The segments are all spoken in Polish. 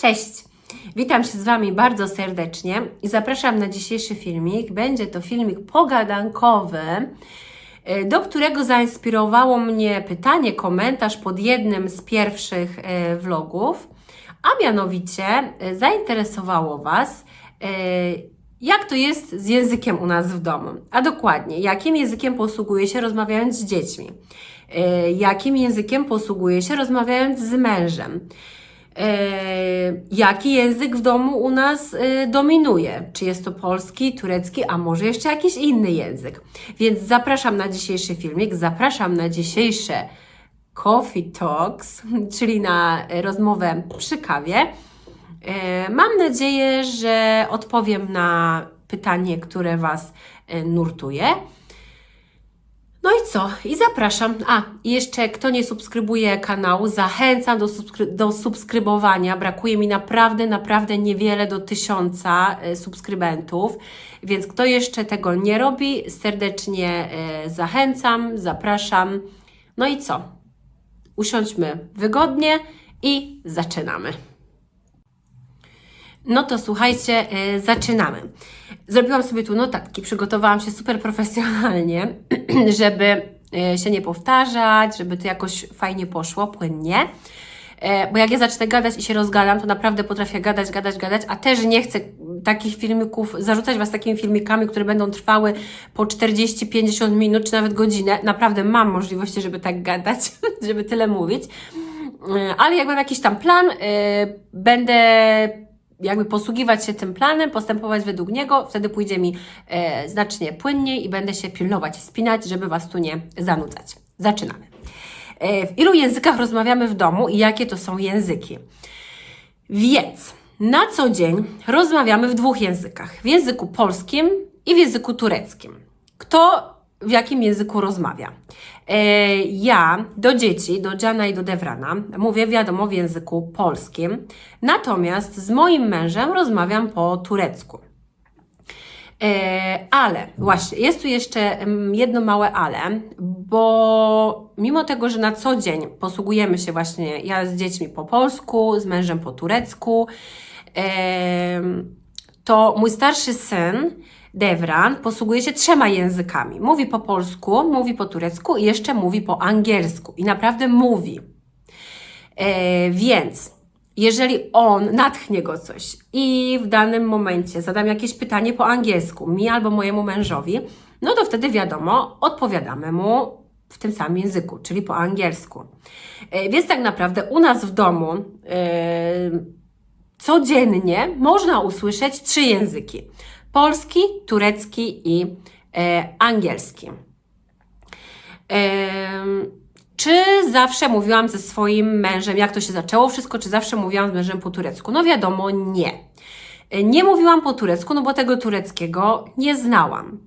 Cześć! Witam się z Wami bardzo serdecznie i zapraszam na dzisiejszy filmik. Będzie to filmik pogadankowy, do którego zainspirowało mnie pytanie, komentarz pod jednym z pierwszych vlogów, a mianowicie zainteresowało Was, jak to jest z językiem u nas w domu, a dokładnie, jakim językiem posługuje się rozmawiając z dziećmi, jakim językiem posługuje się rozmawiając z mężem, jaki język w domu u nas dominuje, czy jest to polski, turecki, a może jeszcze jakiś inny język. Więc zapraszam na dzisiejszy filmik, zapraszam na dzisiejsze Coffee Talks, czyli na rozmowę przy kawie. Mam nadzieję, że odpowiem na pytanie, które Was nurtuje. No i co? I zapraszam. I jeszcze kto nie subskrybuje kanału, zachęcam do subskrybowania. Brakuje mi naprawdę niewiele do 1000 subskrybentów, więc kto jeszcze tego nie robi, serdecznie zachęcam, zapraszam. No i co? Usiądźmy wygodnie i zaczynamy. No to słuchajcie, zaczynamy. Zrobiłam sobie tu notatki, przygotowałam się super profesjonalnie, żeby się nie powtarzać, żeby to jakoś fajnie poszło, płynnie. Bo jak ja zacznę gadać i się rozgadam, to naprawdę potrafię gadać, a też nie chcę takich filmików, zarzucać Was takimi filmikami, które będą trwały po 40-50 minut, czy nawet godzinę. Naprawdę mam możliwości, żeby tak gadać, żeby tyle mówić. Ale jak mam jakiś tam plan, będę jakby posługiwać się tym planem, postępować według niego, wtedy pójdzie mi znacznie płynniej i będę się pilnować, spinać, żeby Was tu nie zanudzać. Zaczynamy. W ilu językach rozmawiamy w domu i jakie to są języki? Więc na co dzień rozmawiamy w 2 językach. W języku polskim i w języku tureckim. Kto w jakim języku rozmawia? Ja do dzieci, do Dziana i do Devrana mówię wiadomo w języku polskim, natomiast z moim mężem rozmawiam po turecku. Ale właśnie, jest tu jeszcze jedno małe ale, bo mimo tego, że na co dzień posługujemy się właśnie, ja z dziećmi po polsku, z mężem po turecku, to mój starszy syn Devran posługuje się 3 językami. Mówi po polsku, mówi po turecku i jeszcze mówi po angielsku. I naprawdę mówi. Więc jeżeli on natchnie go coś i w danym momencie zadam jakieś pytanie po angielsku, mi albo mojemu mężowi, no to wtedy wiadomo, odpowiadamy mu w tym samym języku, czyli po angielsku. Więc tak naprawdę u nas w domu codziennie można usłyszeć 3 języki. Polski, turecki i angielski. Czy zawsze mówiłam ze swoim mężem, jak to się zaczęło wszystko, czy zawsze mówiłam z mężem po turecku? No wiadomo, nie. Nie mówiłam po turecku, no bo tego tureckiego nie znałam.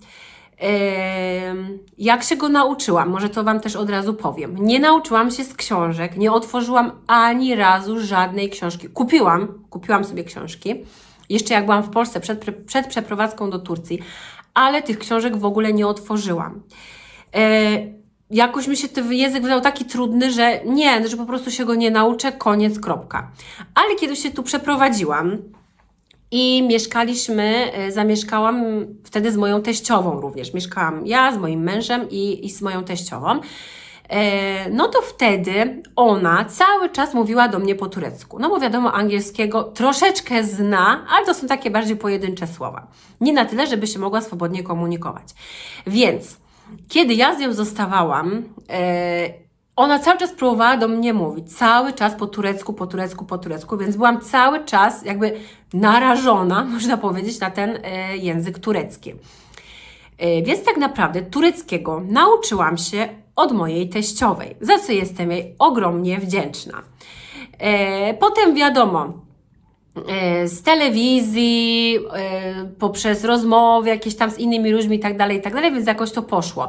Jak się go nauczyłam? Może to Wam też od razu powiem. Nie nauczyłam się z książek, nie otworzyłam ani razu żadnej książki. Kupiłam sobie książki, jeszcze jak byłam w Polsce przed przeprowadzką do Turcji, ale tych książek w ogóle nie otworzyłam. Jakoś mi się ten język wydał taki trudny, że nie, że po prostu się go nie nauczę, koniec, kropka. Ale kiedy się tu przeprowadziłam i zamieszkałam wtedy z moją teściową również. Mieszkałam ja z moim mężem i z moją teściową. No to wtedy ona cały czas mówiła do mnie po turecku. No bo wiadomo, angielskiego troszeczkę zna, ale to są takie bardziej pojedyncze słowa. Nie na tyle, żeby się mogła swobodnie komunikować. Więc kiedy ja z nią zostawałam, ona cały czas próbowała do mnie mówić. Cały czas po turecku, więc byłam cały czas jakby narażona, można powiedzieć, na ten język turecki. Więc tak naprawdę tureckiego nauczyłam się od mojej teściowej, za co jestem jej ogromnie wdzięczna. Potem wiadomo, z telewizji, poprzez rozmowy jakieś tam z innymi ludźmi i tak dalej, więc jakoś to poszło.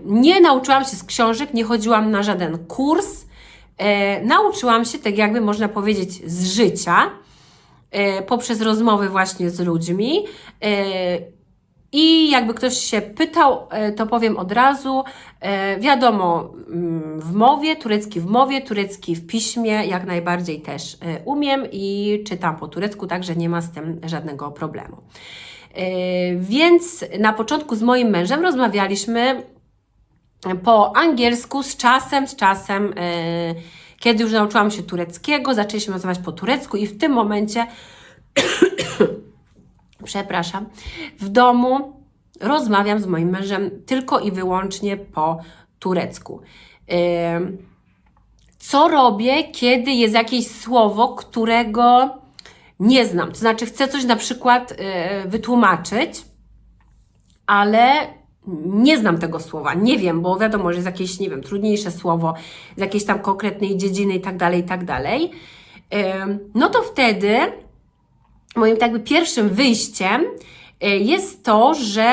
Nie nauczyłam się z książek, nie chodziłam na żaden kurs, nauczyłam się, tak jakby można powiedzieć, z życia, poprzez rozmowy właśnie z ludźmi. I jakby ktoś się pytał, to powiem od razu, wiadomo, w mowie, turecki w piśmie, jak najbardziej też umiem i czytam po turecku, także nie ma z tym żadnego problemu. Więc na początku z moim mężem rozmawialiśmy po angielsku, z czasem, kiedy już nauczyłam się tureckiego, zaczęliśmy rozmawiać po turecku i w tym momencie, przepraszam, w domu rozmawiam z moim mężem tylko i wyłącznie po turecku. Co robię, kiedy jest jakieś słowo, którego nie znam? To znaczy chcę coś na przykład wytłumaczyć, ale nie znam tego słowa, nie wiem, bo wiadomo, że jest jakieś, nie wiem, trudniejsze słowo z jakiejś tam konkretnej dziedziny i tak dalej. No to wtedy moim tak jakby pierwszym wyjściem jest to, że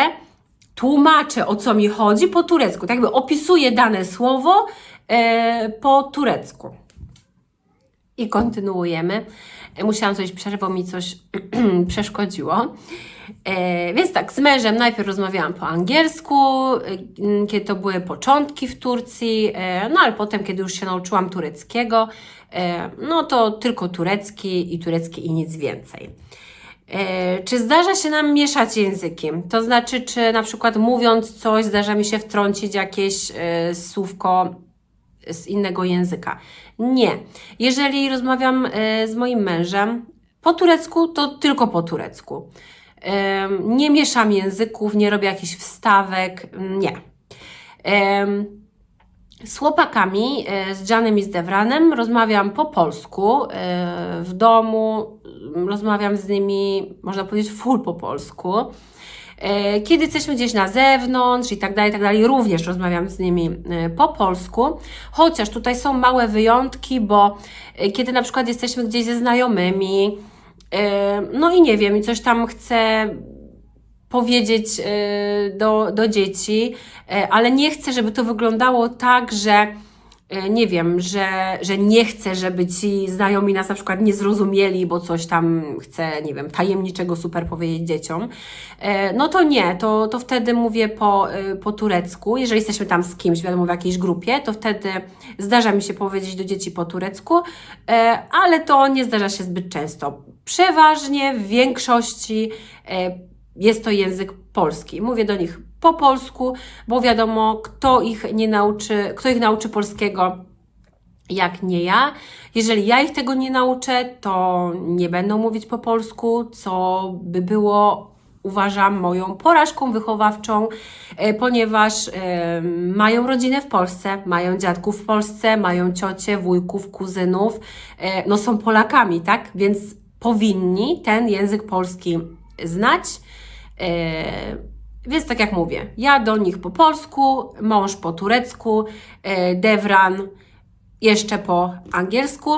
tłumaczę, o co mi chodzi po turecku. Tak jakby opisuję dane słowo po turecku. I kontynuujemy. Musiałam coś przerwać, bo mi coś przeszkodziło. Więc tak, z mężem najpierw rozmawiałam po angielsku, kiedy to były początki w Turcji, no ale potem, kiedy już się nauczyłam tureckiego, no to tylko turecki i nic więcej. Czy zdarza się nam mieszać językiem? To znaczy, czy na przykład mówiąc coś, zdarza mi się wtrącić jakieś słówko z innego języka? Nie. Jeżeli rozmawiam z moim mężem po turecku, to tylko po turecku. Nie mieszam języków, nie robię jakichś wstawek, nie. Z chłopakami, z Janem i z Devranem rozmawiam po polsku, w domu rozmawiam z nimi, można powiedzieć, full po polsku. Kiedy jesteśmy gdzieś na zewnątrz i tak dalej, również rozmawiam z nimi po polsku, chociaż tutaj są małe wyjątki, bo kiedy na przykład jesteśmy gdzieś ze znajomymi, no i nie wiem, i coś tam chcę powiedzieć do dzieci, ale nie chcę, żeby to wyglądało tak, że nie wiem, że nie chcę, żeby ci znajomi nas na przykład nie zrozumieli, bo coś tam chcę, nie wiem, tajemniczego super powiedzieć dzieciom, no to nie, to wtedy mówię po turecku. Jeżeli jesteśmy tam z kimś, wiadomo, w jakiejś grupie, to wtedy zdarza mi się powiedzieć do dzieci po turecku, ale to nie zdarza się zbyt często. Przeważnie w większości jest to język polski. Mówię do nich po polsku, bo wiadomo, kto ich nauczy polskiego, jak nie ja. Jeżeli ja ich tego nie nauczę, to nie będą mówić po polsku, co by było, uważam, moją porażką wychowawczą, ponieważ mają rodzinę w Polsce, mają dziadków w Polsce, mają ciocie, wujków, kuzynów, no są Polakami, tak? Więc powinni ten język polski znać. Więc tak jak mówię, ja do nich po polsku, mąż po turecku, Devran jeszcze po angielsku.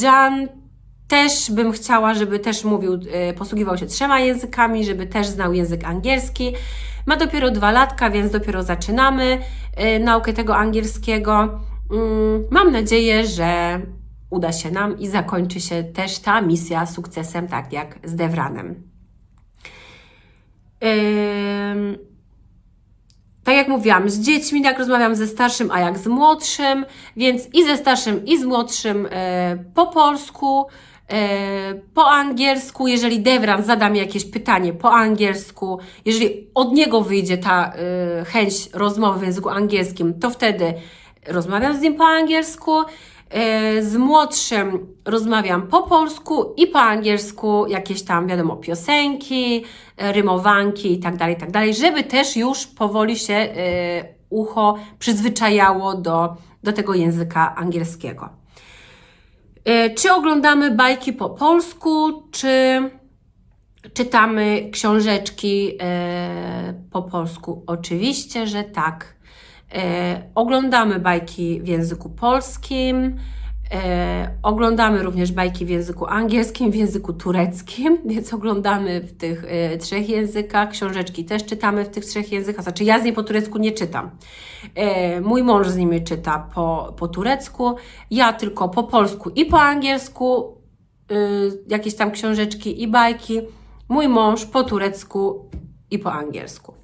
Jan też bym chciała, żeby też mówił, posługiwał się 3 językami, żeby też znał język angielski. Ma dopiero 2 latka, więc dopiero zaczynamy naukę tego angielskiego. Mam nadzieję, że uda się nam i zakończy się też ta misja sukcesem, tak jak z Devranem. Tak jak mówiłam, z dziećmi, jak rozmawiam ze starszym, a jak z młodszym, więc i ze starszym, i z młodszym po polsku, po angielsku. Jeżeli Devran zada mi jakieś pytanie po angielsku, jeżeli od niego wyjdzie ta chęć rozmowy w języku angielskim, to wtedy rozmawiam z nim po angielsku. Z młodszym rozmawiam po polsku i po angielsku jakieś tam, wiadomo, piosenki, rymowanki i tak dalej, żeby też już powoli się ucho przyzwyczajało do tego języka angielskiego. Czy oglądamy bajki po polsku, czy czytamy książeczki po polsku? Oczywiście, że tak. Oglądamy bajki w języku polskim, oglądamy również bajki w języku angielskim, w języku tureckim, więc oglądamy w tych 3 językach, książeczki też czytamy w tych 3 językach, znaczy ja z niej po turecku nie czytam. Mój mąż z nimi czyta po turecku, ja tylko po polsku i po angielsku, jakieś tam książeczki i bajki, mój mąż po turecku i po angielsku.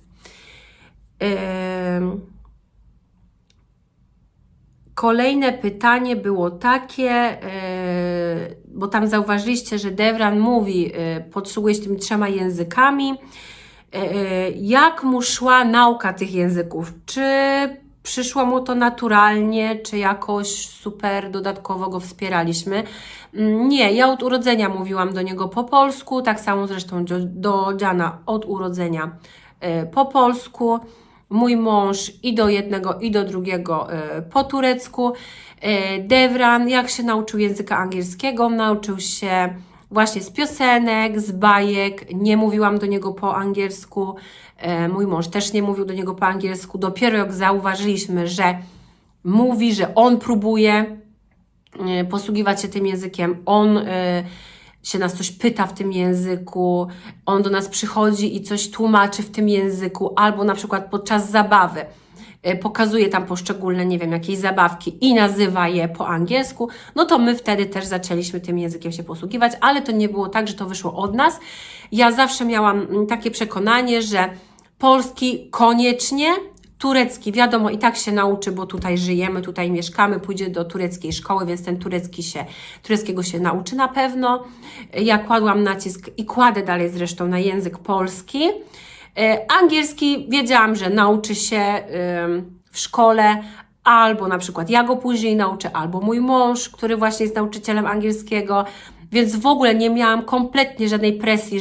Kolejne pytanie było takie, bo tam zauważyliście, że Devran mówi, podsługuje się tymi 3 językami. Jak mu szła nauka tych języków? Czy przyszło mu to naturalnie, czy jakoś super dodatkowo go wspieraliśmy? Nie, ja od urodzenia mówiłam do niego po polsku, tak samo zresztą do Jana od urodzenia po polsku. Mój mąż i do jednego, i do drugiego po turecku. Devran, jak się nauczył języka angielskiego? Nauczył się właśnie z piosenek, z bajek. Nie mówiłam do niego po angielsku. Mój mąż też nie mówił do niego po angielsku. Dopiero jak zauważyliśmy, że mówi, że on próbuje posługiwać się tym językiem, on się nas coś pyta w tym języku, on do nas przychodzi i coś tłumaczy w tym języku, albo na przykład podczas zabawy pokazuje tam poszczególne, nie wiem, jakieś zabawki i nazywa je po angielsku, no to my wtedy też zaczęliśmy tym językiem się posługiwać, ale to nie było tak, że to wyszło od nas. Ja zawsze miałam takie przekonanie, że polski koniecznie, turecki wiadomo i tak się nauczy, bo tutaj żyjemy, tutaj mieszkamy, pójdzie do tureckiej szkoły, więc ten tureckiego się nauczy na pewno. Ja kładłam nacisk i kładę dalej zresztą na język polski. Angielski wiedziałam, że nauczy się w szkole, albo na przykład ja go później nauczę, albo mój mąż, który właśnie jest nauczycielem angielskiego, więc w ogóle nie miałam kompletnie żadnej presji,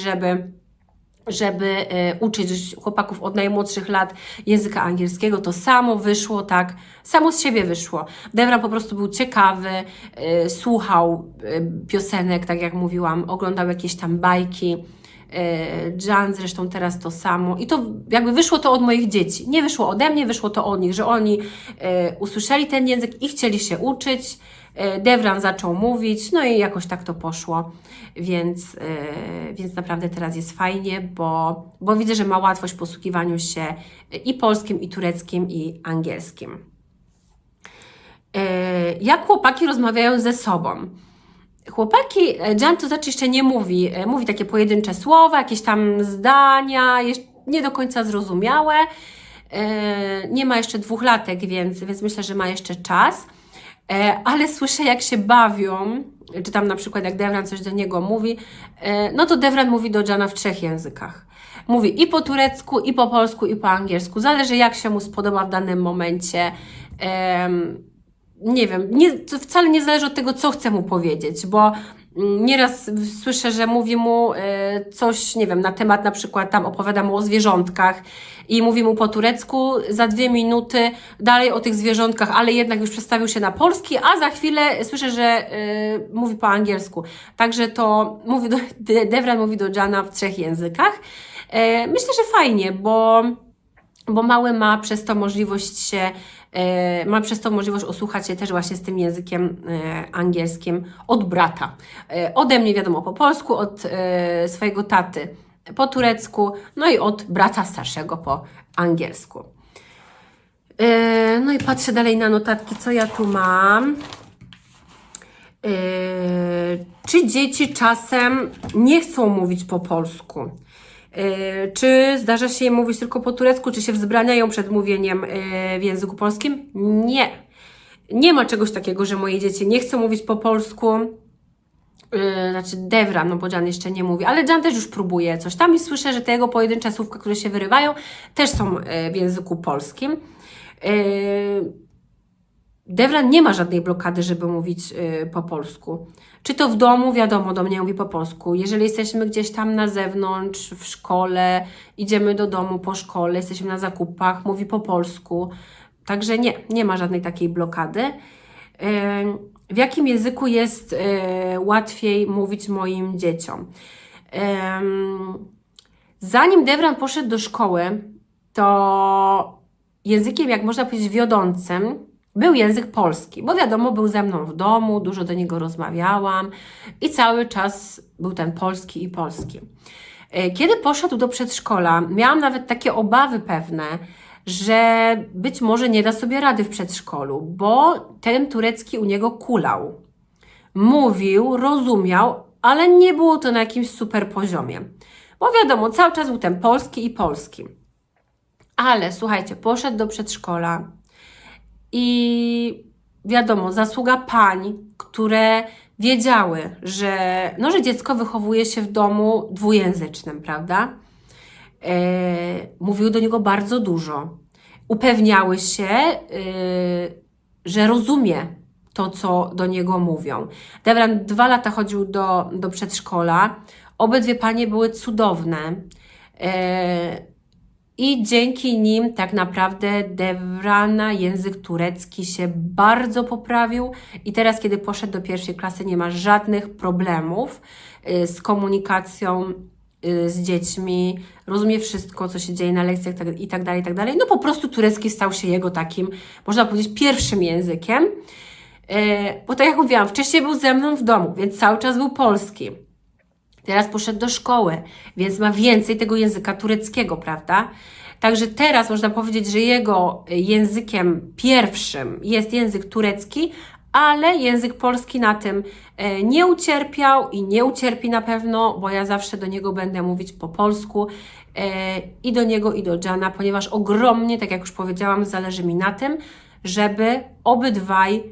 żeby uczyć chłopaków od najmłodszych lat języka angielskiego. To samo wyszło, tak, samo z siebie wyszło. Devran po prostu był ciekawy, słuchał piosenek, tak jak mówiłam, oglądał jakieś tam bajki. Jan zresztą teraz to samo. I to jakby wyszło to od moich dzieci. Nie wyszło ode mnie, wyszło to od nich, że oni usłyszeli ten język i chcieli się uczyć. Devran zaczął mówić, no i jakoś tak to poszło, więc naprawdę teraz jest fajnie, bo widzę, że ma łatwość w posługiwaniu się i polskim, i tureckim, i angielskim. Jak chłopaki rozmawiają ze sobą? Chłopaki, Jan to znaczy jeszcze nie mówi, mówi takie pojedyncze słowa, jakieś tam zdania, nie do końca zrozumiałe, nie ma jeszcze 2 latek, więc myślę, że ma jeszcze czas. Ale słyszę, jak się bawią, czy tam na przykład jak Devran coś do niego mówi, no to Devran mówi do Jana w 3 językach. Mówi i po turecku, i po polsku, i po angielsku. Zależy, jak się mu spodoba w danym momencie. Nie wiem, to wcale nie zależy od tego, co chcę mu powiedzieć, bo nieraz słyszę, że mówi mu coś, nie wiem, na temat na przykład tam opowiada mu o zwierzątkach i mówi mu po turecku, za 2 minuty dalej o tych zwierzątkach, ale jednak już przestawił się na polski, a za chwilę słyszę, że mówi po angielsku. Także to Devran mówi do Jana w 3 językach. Myślę, że fajnie, bo mały ma przez to możliwość osłuchać się też właśnie z tym językiem angielskim od brata. Ode mnie wiadomo po polsku, od swojego taty po turecku, no i od brata starszego po angielsku. No i patrzę dalej na notatki, co ja tu mam. Czy dzieci czasem nie chcą mówić po polsku? Czy zdarza się im mówić tylko po turecku, czy się wzbraniają przed mówieniem w języku polskim? Nie. Nie ma czegoś takiego, że moje dzieci nie chcą mówić po polsku. Znaczy Devran, no bo Jan jeszcze nie mówi, ale Jan też już próbuje coś tam i słyszę, że te jego pojedyncze słówka, które się wyrywają, też są w języku polskim. Devran nie ma żadnej blokady, żeby mówić po polsku. Czy to w domu, wiadomo, do mnie mówi po polsku. Jeżeli jesteśmy gdzieś tam na zewnątrz, w szkole, idziemy do domu po szkole, jesteśmy na zakupach, mówi po polsku. Także nie ma żadnej takiej blokady. W jakim języku jest łatwiej mówić moim dzieciom? Zanim Devran poszedł do szkoły, to językiem, jak można powiedzieć, wiodącym był język polski, bo wiadomo, był ze mną w domu, dużo do niego rozmawiałam i cały czas był ten polski i polski. Kiedy poszedł do przedszkola, miałam nawet takie obawy pewne, że być może nie da sobie rady w przedszkolu, bo ten turecki u niego kulał. Mówił, rozumiał, ale nie było to na jakimś super poziomie. Bo wiadomo, cały czas był ten polski i polski. Ale słuchajcie, poszedł do przedszkola i wiadomo, zasługa pań, które wiedziały, że dziecko wychowuje się w domu dwujęzycznym, prawda? Mówiły do niego bardzo dużo. Upewniały się, że rozumie to, co do niego mówią. Devran 2 lata chodził do przedszkola. Obydwie panie były cudowne. I dzięki nim tak naprawdę Devrana język turecki się bardzo poprawił i teraz, kiedy poszedł do 1. klasy, nie ma żadnych problemów z komunikacją z dziećmi, rozumie wszystko, co się dzieje na lekcjach i tak dalej, i tak dalej. No po prostu turecki stał się jego takim, można powiedzieć, pierwszym językiem, bo tak jak mówiłam, wcześniej był ze mną w domu, więc cały czas był polski. Teraz poszedł do szkoły, więc ma więcej tego języka tureckiego, prawda? Także teraz można powiedzieć, że jego językiem pierwszym jest język turecki, ale język polski na tym nie ucierpiał i nie ucierpi na pewno, bo ja zawsze do niego będę mówić po polsku i do niego, i do Jana, ponieważ ogromnie, tak jak już powiedziałam, zależy mi na tym, żeby obydwaj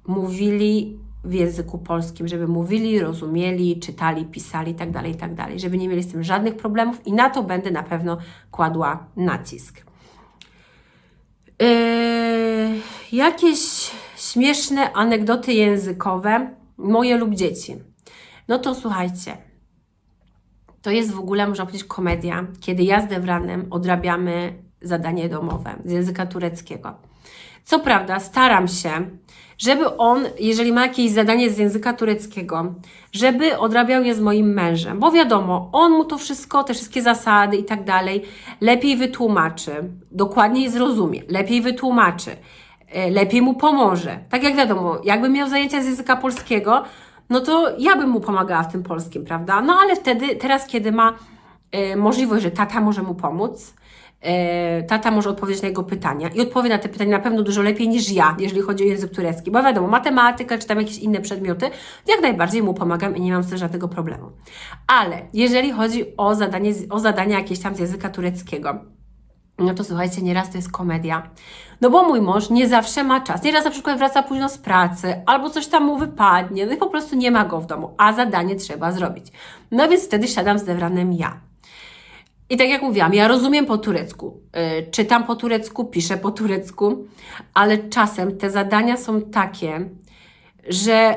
mówili w języku polskim, żeby mówili, rozumieli, czytali, pisali itd., żeby nie mieli z tym żadnych problemów i na to będę na pewno kładła nacisk. Jakieś śmieszne anegdoty językowe, moje lub dzieci. No to słuchajcie, to jest w ogóle, można powiedzieć, komedia, kiedy ja z Devranem odrabiamy zadanie domowe z języka tureckiego. Co prawda staram się, żeby on, jeżeli ma jakieś zadanie z języka tureckiego, żeby odrabiał je z moim mężem, bo wiadomo, on mu to wszystko, te wszystkie zasady i tak dalej, lepiej wytłumaczy, dokładniej zrozumie, lepiej wytłumaczy, lepiej mu pomoże. Tak jak wiadomo, jakbym miał zajęcia z języka polskiego, no to ja bym mu pomagała w tym polskim, prawda? No ale wtedy, teraz kiedy ma możliwość, że tata może mu pomóc, tata może odpowiedzieć na jego pytania i odpowie na te pytania na pewno dużo lepiej niż ja, jeżeli chodzi o język turecki, bo wiadomo, matematyka czy tam jakieś inne przedmioty, jak najbardziej mu pomagam i nie mam z tym żadnego problemu. Ale jeżeli chodzi o zadania jakieś tam z języka tureckiego, no to słuchajcie, nieraz to jest komedia. No bo mój mąż nie zawsze ma czas. Nieraz na przykład wraca późno z pracy, albo coś tam mu wypadnie, no i po prostu nie ma go w domu, a zadanie trzeba zrobić. No więc wtedy siadam z Devranem ja. I tak jak mówiłam, ja rozumiem po turecku, czytam po turecku, piszę po turecku, ale czasem te zadania są takie, że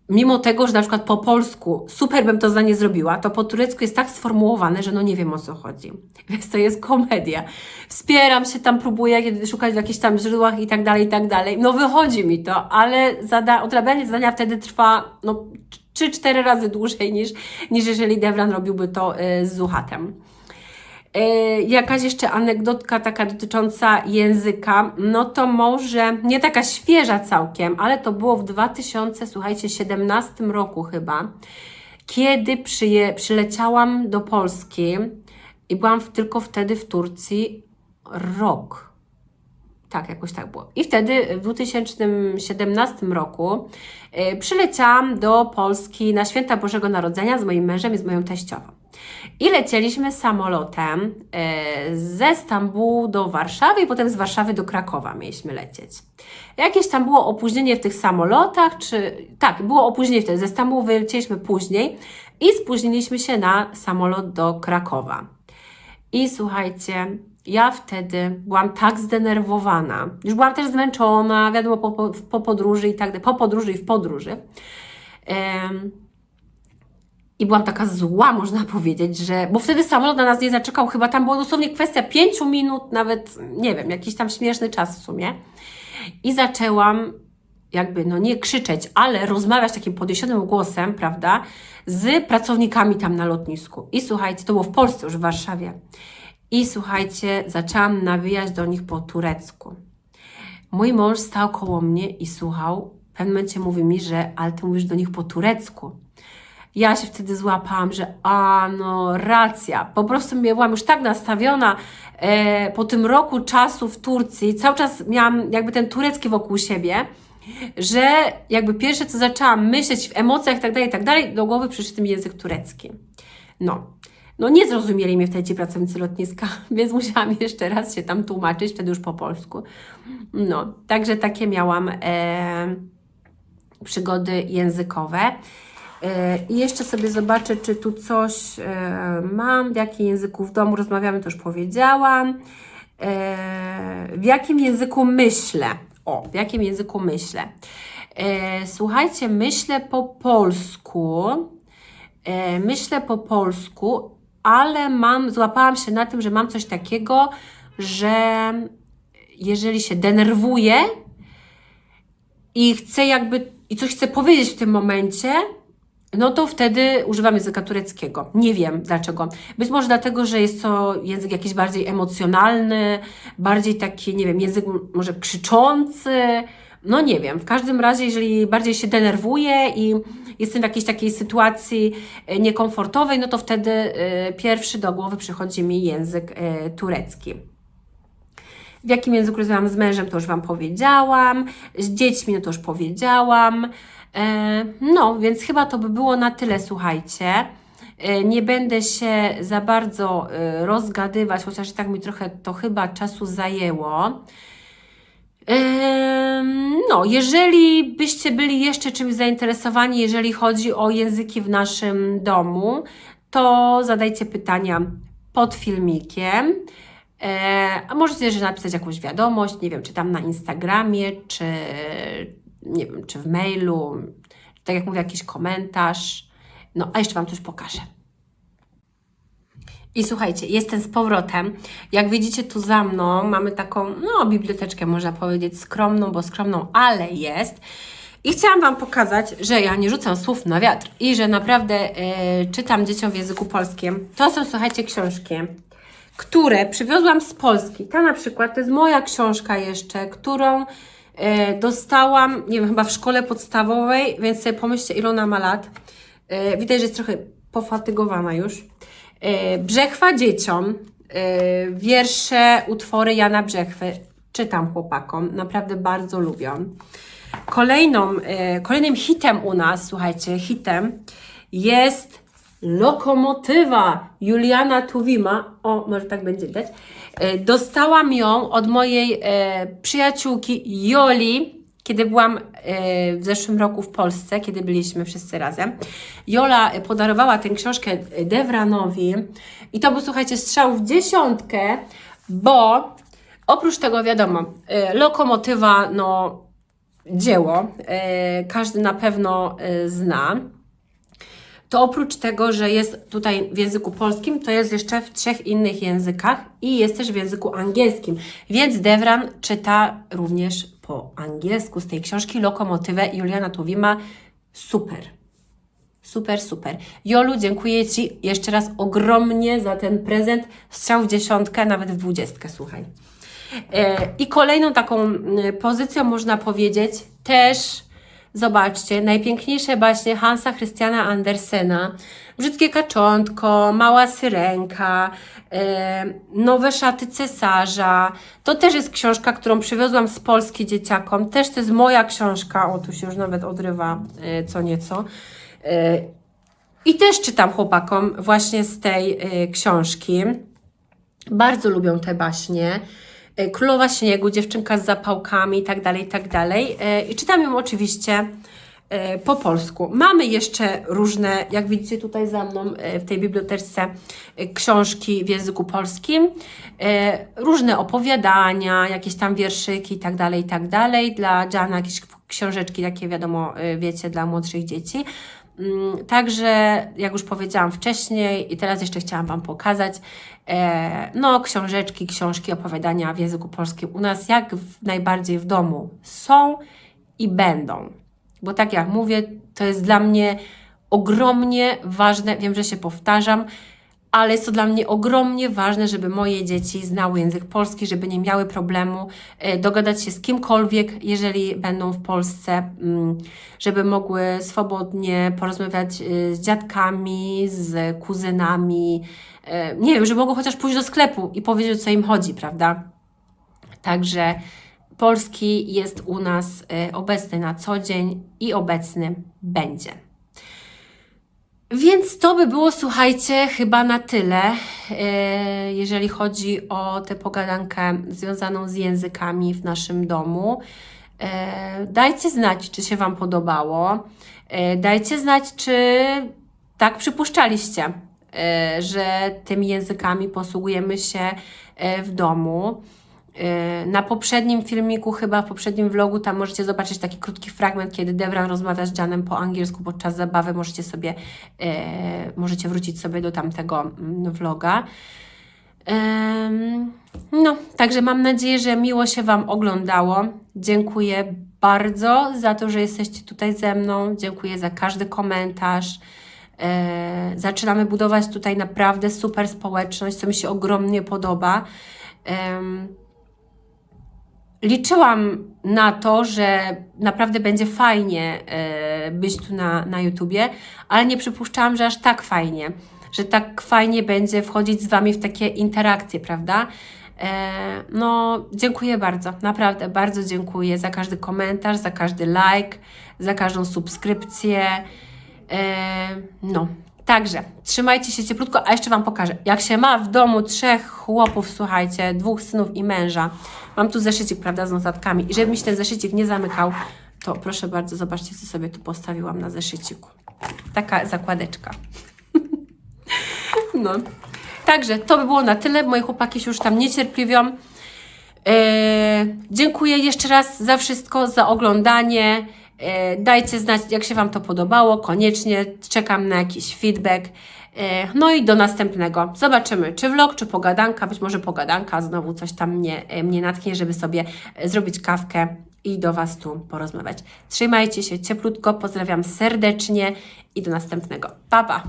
mimo tego, że na przykład po polsku super bym to zdanie zrobiła, to po turecku jest tak sformułowane, że no nie wiem, o co chodzi. Więc to jest komedia. Wspieram się tam, próbuję szukać w jakichś tam źródłach i tak dalej, i tak dalej. No wychodzi mi to, ale odrabianie zadania wtedy trwa 3-4 razy dłużej niż jeżeli Devran robiłby to z Zuhatem. Jakaś jeszcze anegdotka taka dotycząca języka, no to może nie taka świeża całkiem, ale to było w 2017 roku chyba, kiedy przyleciałam do Polski i byłam tylko wtedy w Turcji rok. Tak, jakoś tak było. I wtedy w 2017 roku przyleciałam do Polski na Święta Bożego Narodzenia z moim mężem i z moją teściową. I lecieliśmy samolotem ze Stambułu do Warszawy i potem z Warszawy do Krakowa mieliśmy lecieć. Jakieś tam było opóźnienie w tych samolotach, tak, było opóźnienie wtedy. Ze Stambułu wylecieliśmy później i spóźniliśmy się na samolot do Krakowa. I słuchajcie, ja wtedy byłam tak zdenerwowana, już byłam też zmęczona, wiadomo, po podróży i tak dalej, po podróży i w podróży. I byłam taka zła, można powiedzieć, bo wtedy samolot na nas nie zaczekał, chyba tam było dosłownie kwestia 5 minut, nawet, nie wiem, jakiś tam śmieszny czas w sumie. I zaczęłam jakby, no nie krzyczeć, ale rozmawiać takim podniesionym głosem, prawda, z pracownikami tam na lotnisku. I słuchajcie, to było w Polsce, już w Warszawie. I słuchajcie, zaczęłam nawijać do nich po turecku. Mój mąż stał koło mnie i słuchał. W pewnym momencie mówi mi, że ale ty mówisz do nich po turecku. Ja się wtedy złapałam, że no racja. Po prostu byłam już tak nastawiona po tym roku czasu w Turcji. Cały czas miałam jakby ten turecki wokół siebie, że jakby pierwsze co zaczęłam myśleć w emocjach i tak dalej, do głowy przyszedł mi język turecki. No nie zrozumieli mnie wtedy ci pracownicy lotniska, więc musiałam jeszcze raz się tam tłumaczyć, wtedy już po polsku. No, także takie miałam przygody językowe. I jeszcze sobie zobaczę, czy tu coś mam, w jakim języku w domu rozmawiamy, to już powiedziałam. W jakim języku myślę? W jakim języku myślę? Słuchajcie, myślę po polsku. Myślę po polsku, ale złapałam się na tym, że mam coś takiego, że jeżeli się denerwuję i chcę i coś chcę powiedzieć w tym momencie, no to wtedy używam języka tureckiego. Nie wiem dlaczego. Być może dlatego, że jest to język jakiś bardziej emocjonalny, bardziej taki, nie wiem, język może krzyczący. No nie wiem. W każdym razie, jeżeli bardziej się denerwuję i jestem w jakiejś takiej sytuacji niekomfortowej, no to wtedy pierwszy do głowy przychodzi mi język turecki. W jakim języku rozmawiam z mężem, to już Wam powiedziałam. Z dziećmi, no to już powiedziałam. No, więc chyba to by było na tyle, słuchajcie. Nie będę się za bardzo rozgadywać, chociaż i tak mi trochę to chyba czasu zajęło. No, jeżeli byście byli jeszcze czymś zainteresowani, jeżeli chodzi o języki w naszym domu, to zadajcie pytania pod filmikiem. A możecie też napisać jakąś wiadomość, nie wiem, czy tam na Instagramie, czy nie wiem, czy w mailu, tak jak mówię, jakiś komentarz. No, a jeszcze Wam coś pokażę. I słuchajcie, jestem z powrotem. Jak widzicie tu za mną, mamy taką, biblioteczkę, można powiedzieć, skromną, bo skromną, ale jest. I chciałam Wam pokazać, że ja nie rzucam słów na wiatr i że naprawdę czytam dzieciom w języku polskim. To są, słuchajcie, książki, które przywiozłam z Polski. Ta na przykład to jest moja książka jeszcze, którą dostałam, nie wiem, chyba w szkole podstawowej, więc sobie pomyślcie, ile ona ma lat. Widać, że jest trochę pofatygowana już. Brzechwa dzieciom, wiersze, utwory Jana Brzechwy. Czytam chłopakom, naprawdę bardzo lubią. Kolejnym hitem u nas, słuchajcie, hitem jest Lokomotywa Juliana Tuwima. Może tak będzie widać. Dostałam ją od mojej przyjaciółki Joli, kiedy byłam w zeszłym roku w Polsce, kiedy byliśmy wszyscy razem. Jola podarowała tę książkę Devranowi i to był, słuchajcie, strzał w dziesiątkę, bo oprócz tego, wiadomo, Lokomotywa, dzieło, każdy na pewno zna. To oprócz tego, że jest tutaj w języku polskim, to jest jeszcze w 3 innych językach i jest też w języku angielskim. Więc Devran czyta również po angielsku z tej książki Lokomotywę Juliana Tuwima. Super. Super, super. Jolu, dziękuję Ci jeszcze raz ogromnie za ten prezent. Strzał w dziesiątkę, nawet w 20, słuchaj. I kolejną taką pozycją można powiedzieć też, zobaczcie, najpiękniejsze baśnie Hansa Christiana Andersena, Brzydkie kaczątko, Mała syrenka, Nowe szaty cesarza. To też jest książka, którą przywiozłam z Polski dzieciakom. Też to jest moja książka. Tu się już nawet odrywa co nieco. I też czytam chłopakom właśnie z tej książki. Bardzo lubią te baśnie. Królowa Śniegu, Dziewczynka z zapałkami i tak dalej, i tak dalej. I czytam ją oczywiście po polsku. Mamy jeszcze różne, jak widzicie tutaj za mną w tej biblioteczce, książki w języku polskim. Różne opowiadania, jakieś tam wierszyki i tak dalej, i tak dalej. Dla Jana jakieś książeczki takie, wiadomo, wiecie, dla młodszych dzieci. Także, jak już powiedziałam wcześniej i teraz jeszcze chciałam Wam pokazać, książki, opowiadania w języku polskim u nas jak najbardziej w domu są i będą. Bo tak jak mówię, to jest dla mnie ogromnie ważne, wiem, że się powtarzam, ale jest to dla mnie ogromnie ważne, żeby moje dzieci znały język polski, żeby nie miały problemu dogadać się z kimkolwiek, jeżeli będą w Polsce, żeby mogły swobodnie porozmawiać z dziadkami, z kuzynami, nie wiem, żeby mogły chociaż pójść do sklepu i powiedzieć, o co im chodzi, prawda? Także polski jest u nas obecny na co dzień i obecny będzie. Więc to by było, słuchajcie, chyba na tyle, jeżeli chodzi o tę pogadankę związaną z językami w naszym domu. Dajcie znać, czy się Wam podobało. Dajcie znać, czy tak przypuszczaliście, że tymi językami posługujemy się w domu. Na poprzednim filmiku, chyba w poprzednim vlogu, tam możecie zobaczyć taki krótki fragment, kiedy Devran rozmawia z Janem po angielsku podczas zabawy. Możecie wrócić sobie do tamtego vloga. No, także mam nadzieję, że miło się Wam oglądało. Dziękuję bardzo za to, że jesteście tutaj ze mną. Dziękuję za każdy komentarz. Zaczynamy budować tutaj naprawdę super społeczność, co mi się ogromnie podoba. Liczyłam na to, że naprawdę będzie fajnie być tu na YouTubie, ale nie przypuszczałam, że aż tak fajnie, że tak fajnie będzie wchodzić z Wami w takie interakcje, prawda? No, dziękuję bardzo, naprawdę bardzo dziękuję za każdy komentarz, za każdy like, za każdą subskrypcję. No, także trzymajcie się cieplutko, a jeszcze Wam pokażę, jak się ma w domu 3 chłopów, słuchajcie, 2 synów i męża. Mam tu zeszycik, prawda, z notatkami i żeby mi się ten zeszycik nie zamykał, to proszę bardzo, zobaczcie, co sobie tu postawiłam na zeszyciku. Taka zakładeczka. No, także to by było na tyle. Moje chłopaki się już tam niecierpliwią. Dziękuję jeszcze raz za wszystko, za oglądanie. Dajcie znać, jak się Wam to podobało. Koniecznie czekam na jakiś feedback. No i do następnego. Zobaczymy, czy vlog, czy pogadanka. Być może pogadanka, znowu coś tam mnie natknie, żeby sobie zrobić kawkę i do Was tu porozmawiać. Trzymajcie się cieplutko, pozdrawiam serdecznie i do następnego. Pa, pa!